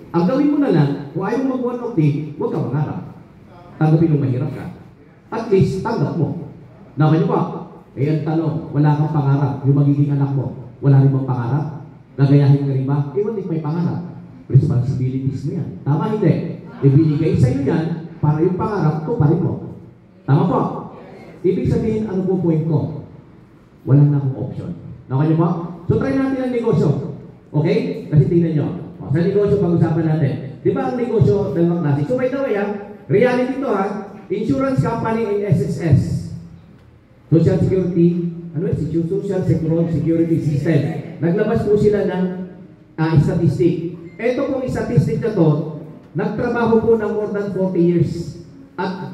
Ang gawin mo na lang, kung ayaw mo mag-1 of day, huwag ka mangarap. Tanggapin mo mahirap ka. At least, tanggap mo. Naman nyo ba? Eh, ang tanong, wala kang pangarap. Yung magiging anak mo, wala rin bang pangarap? Gagayahin ka rin ba? Eh, what if may pangarap? Responsibilities mo yan. Tama, hindi. Ibinigay sa iyo yan para yung pangarap, tuparin mo. Tama po? Ibig sabihin, ano po point ko? Wala na akong option. Naman nyo ba? So, try natin ang negosyo. Okay? Kasi tingnan nyo. Sa negosyo, pag-usapan natin. Di ba ang negosyo, dalawang klase? So, by the way, reality to insurance company in SSS. Social Security, Social Security System. Naglabas po sila ng statistic. Ito pong statistic na to, nagtrabaho po ng more than 40 years. At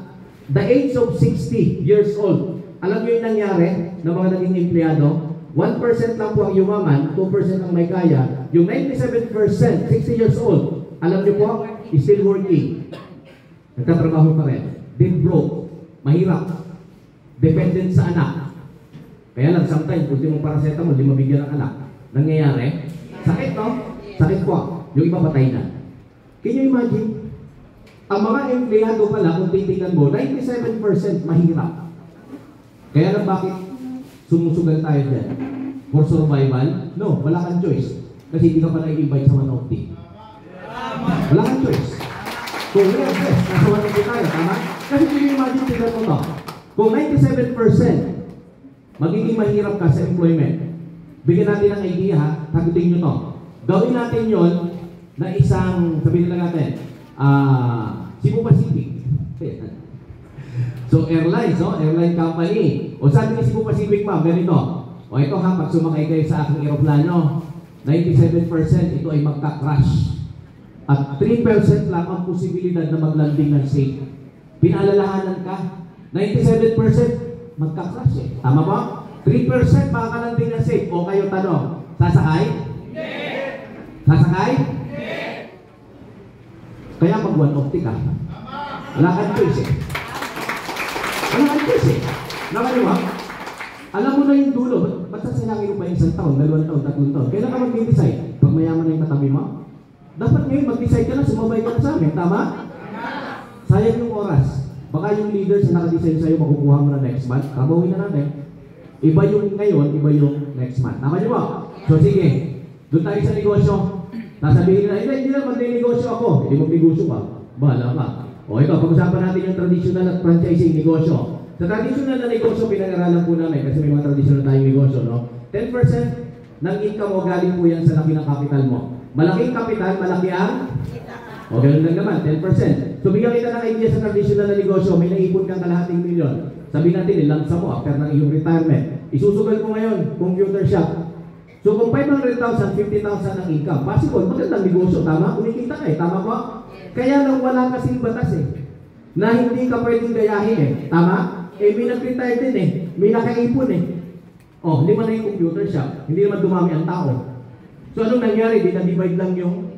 the age of 60 years old, alam nyo yung nangyari ng mga naging empleyado? 1% lang po ang yumaman, 2% ang may kaya. Yung 97%, 60 years old, alam niyo po, is still working. Nagtatrabaho pa rin. Then broke. Mahirap. Dependent sa anak. Kaya lang, sometimes, ultimong paracetamol, di mabigyan ng anak. Nangyayari? Sakit, no? Sakit po. Yung iba patay na. Can you imagine? Ang mga empleyado pala, kung titignan mo, 97% mahirap. Kaya lang bakit sumusugal tayo dyan? For survival? No, wala kang choice. Kasi hindi ka pa nag-invite sa 1OT. Wala kang choice. Kung yes, nasa 1OT tayo, tama? Kasi kung imagine, tignan mo to. Kung 97% magiging mahirap ka sa employment, bigyan natin ng idea, tagutin nyo to. Gawin natin yon na isang, sabihin na natin, Cebu Pacific. So, airlines, no? Airline company. O sabi ni Cebu Pacific, ma'am, ganito. O ito ha, pag sumakay kayo sa aking aeroplano, 97% ito ay magka-crash. At 3% lang ang posibilidad na maglanding ng safe. Pinaalalahanan ka, 97% magka-crash eh. Tama ba? 3% makakalanding ng safe. O kayo tanong, sasakay? Hindi! Sasakay? Hindi! Kaya pag 1OT ka, wala kang choice eh. Wala kang choice eh. Nakaliwa, alam mo na yung dulo, ba't sasalangin mo pa yung 1 taon, 2 taon, 3 taon? Kailan ka mag-decide? Pag mayaman na yung katabi mo? Dapat ngayon mag-decide ka na, sumabay ka na sa amin. Tama? Sayang yung oras. Baka yung leaders na nakadesign sa'yo, makukuha mo na next month. Kabawin na natin. Iba yung ngayon, iba yung next month. Tama niyo ba? So sige, doon tayo sa negosyo. Sasabihin na, hindi na mag-negosyo ako. Hindi mag-negosyo ka. Bahala ka. O ito, pag-usapan natin yung traditional at franchising negosyo. Sa traditional na negosyo, pinag-aralan po namin kasi may mga traditional tayong negosyo, no? 10% ng income mo galing po yan sa laki ng capital mo. Malaking capital, malaki ang? O ganun lang naman, 10%. So bigyan kita ng idea sa traditional na negosyo, may naipon kang kalahating milyon. Sabihin natin, ilang sa mo after ng iyong retirement. Isusugal ko ngayon, computer shop. So kung 500,000, 50,000 ang income, possible, magandang negosyo, tama? Kumikita ka eh, tama po? Kaya lang wala kasing batas eh, na hindi ka pwedeng gayahin eh, tama? Eh may nag-retire din eh, may nakaipon eh. Oh, lima na yung computer shop, hindi naman dumami ang tao. So anong nangyari? Di na-divide lang yung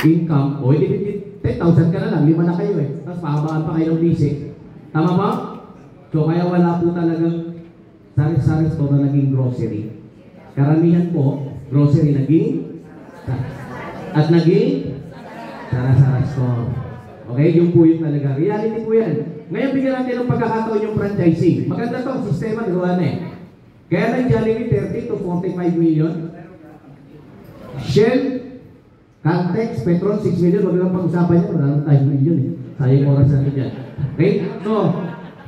income, o hindi 10,000 ka na lang, 5 na kayo eh. Tapos pahabaan pa kayo ng basic. Tama ba? So kaya wala po talagang sari-sari store na naging grocery. Karamihan po, grocery naging at naging sara-sara store. Okay? Yung po yun talaga. Reality po yan. Ngayon bigyan natin ng pagkakataon yung franchising. Maganda to, sistema gawa na eh. Kaya lang Jollibee 30 to 45 million. Shell, Caltex, Petron 6 million. Wag lang pag-usapan yan. Wala lang tayo million eh. Sayang oras natin dyan. Okay? So,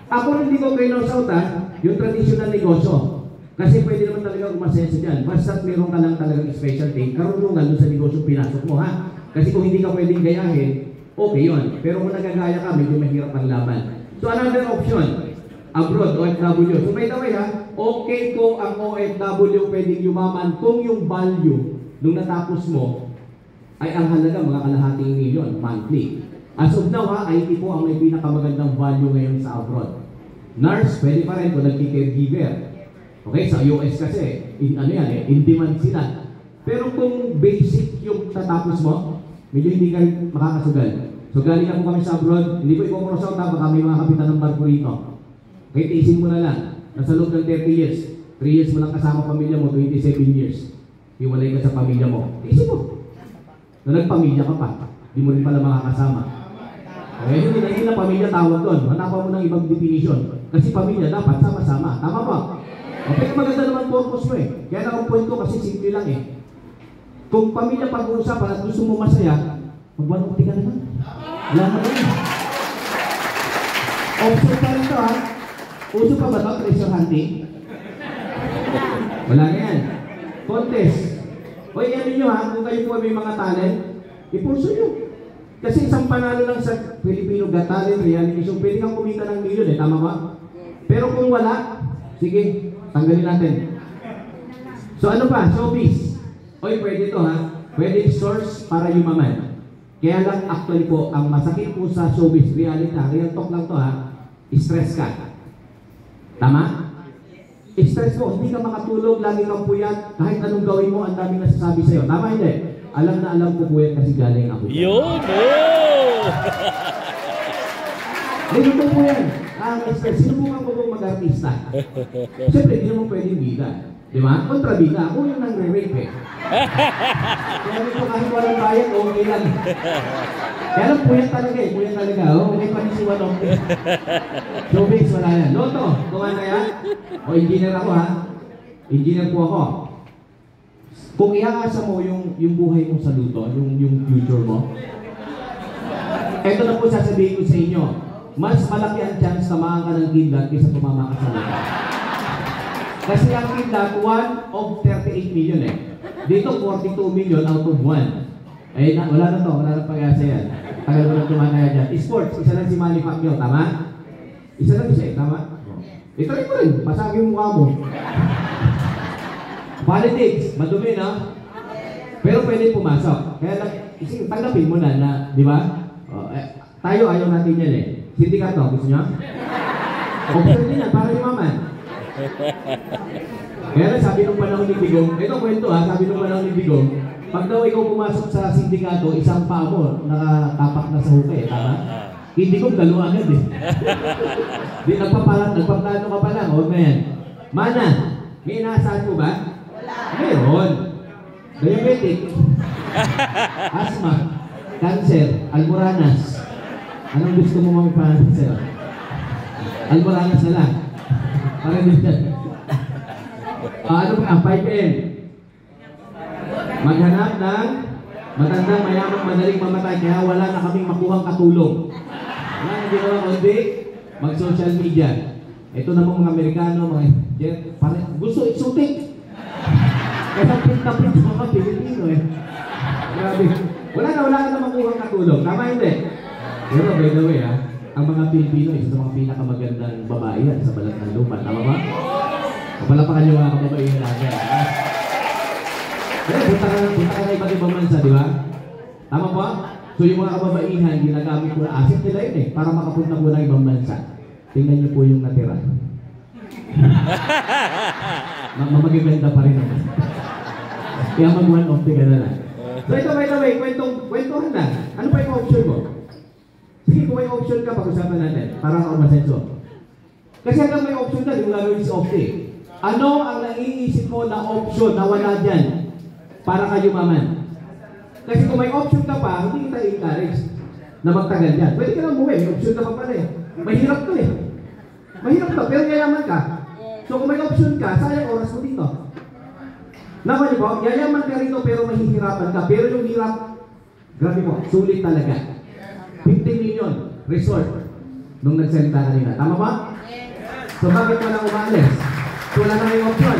ako hindi ko kayo sa utan yung traditional negosyo. Kasi pwede naman talaga umasenso dyan. Basta meron ka lang talagang specialty, karunungan doon sa negosyo pinasok mo ha. Kasi kung hindi ka pwedeng gayahin, okay yun. Pero kung nagagaya ka, medyo mahirap ang laban. So another option, abroad, OFW. So by the way ha, okay po ang OFW pwedeng yumaman kung yung value nung natapos mo ay ang halaga mga kalahating milyon monthly. As of now ha, IT po ang may pinakamagandang value ngayon sa abroad. Nurse, pwede pa rin kung nagki-caregiver. Okay, sa US kasi, in demand sila. Pero kung basic yung tatapos mo, medyo hindi ka makakasugal. So galing ako kami sa abroad, hindi ko i-cross out ha, baka may mga kapitan ng barko rito. Okay, tiisin mo na lang. Nasa loob ng 30 years. 3 years mo lang kasama pamilya mo, 27 years. Hiwalay ka sa pamilya mo. Tiisin mo. na nagpamilya ka pa. Di mo rin pala makakasama. Eh, hindi na pamilya tawag doon. Hanapan mo ng ibang definition. Kasi pamilya dapat sama-sama. Tama ba? O, pero maganda naman purpose mo eh. Kaya nakapoint ko kasi simple lang eh. Kung pamilya pag-uusapan at gusto mo masaya, mag-1OT ka naman. Wala na rin. Option pa rin ito ha. Uso pa ba ito? Treasure hunting? Wala na yan. Contest. O ano nyo ha, kung kayo po may mga talent, ipurso nyo. Kasi isang panalo lang sa Filipino Got Talent reality show, pwede kang kumita ng milyon eh, tama ba? Pero kung wala, sige, tanggalin natin. So ano pa? Showbiz. Oy, pwede to ha. Pwede source para yumaman. Kaya lang actually po, ang masakit po sa showbiz, reality, real talk lang to ha, stress ka. Tama? Stress mo, hindi ka makatulog, lagi kang puyat, kahit anong gawin mo, ang daming nasasabi sa'yo. Tama hindi? Alam na alam ko po yan kasi galing ako. Yun! Hindi po po yan. Sinubukan ko po mag-artista. Siyempre, hindi naman pwedeng bida. Di ba? Kontrabida. Ako yung nangre-rape eh. Kaya nito kahit walang bayad, okay lang. Kaya lang po yan talaga eh. Po yan talaga. Okay pa ni si Wanong. Showbiz, wala yan. Loto, kumana yan. O, engineer ako ha. Engineer po ako. Kung iakasa mo yung buhay mo sa luto, yung future mo, eto na po sasabihin ko sa inyo, mas malaki ang chance na maang ka ng kidlat kaysa tumama ka sa luto. Kasi ang kidlat, 1 of 38 million eh. Dito, 42 million out of 1. Eh, wala na to, wala na pag-asa yan. Tagal mo na tumanaya dyan. Sports, isa lang si Manny Pacquiao, tama? Isa lang siya eh, tama? Itry mo rin, pasagi yung mukha mo. Politics, madumi na. Pero pwede pumasok. Kaya lang, tanggapin mo na, di ba? Tayo ayaw natin yan eh. Sindikato, gusto nyo? Option din yan, para yumaman. Kaya lang, sabi nung panahon ni Bigong, ito kwento ha, sabi nung panahon ni Bigong, pag daw ikaw pumasok sa sindikato, isang paa mo, nakatapak na sa hukay, tama? Hindi ko dalawa agad eh. Di nagpaplano ka pa lang, huwag na yan. Mana, may inaasahan mo ba? Meron. Diabetic. Asthma. Cancer. Almoranas. Anong gusto mo magpa-cancer? Almoranas na lang. Para din yan. Ano pa? 5M. Maghanap ng matandang mayamang madaling mamatay kaya wala na kaming makuhang katulong. Wala na ginawa kundi mag-social media. Ito namang mga Amerikano, mga gusto exotic. Kaya pinta-print sa mga Pilipino eh. Grabe. Wala ka na makuhang katulong. Tama hindi? Pero by the way ang mga Pilipino isa sa mga pinakamagandang babae yan sa balat ng lupa. Tama ba? Kapalapakan nyo mga kababaihan natin. Kaya punta ka na iba't ibang bansa, di ba? Tama ba? So yung mga kababaihan, ginagamit ko na asset nila yun eh, para makapunta ko ng ibang bansa. Tingnan nyo po yung natira. Magaganda pa rin naman. Kaya mag-one off ka na lang. So ito by the way, kwentuhan na. Ano pa yung option mo? Sige, kung may option ka, pag-usapan natin. Para ka umasenso. Kasi hanggang may option ka, di mo gagawin si off-day. Ano ang naiisip mo na option na wala dyan para ka yumaman? Kasi kung may option ka pa, hindi kita i-encourage na magtagal dyan. Pwede ka lang buhay, may option ka pa pala eh. Mahirap to eh. Mahirap to, pero yayaman ka. So kung may option ka, sayang oras mo dito. Naman niyo po, yayaman ka rito pero mahihirapan ka. Pero yung hirap, grabe mo, sulit talaga. 50 million resort nung nagsalita kanina. Tama ba? So bakit walang umalis? So wala na yung option.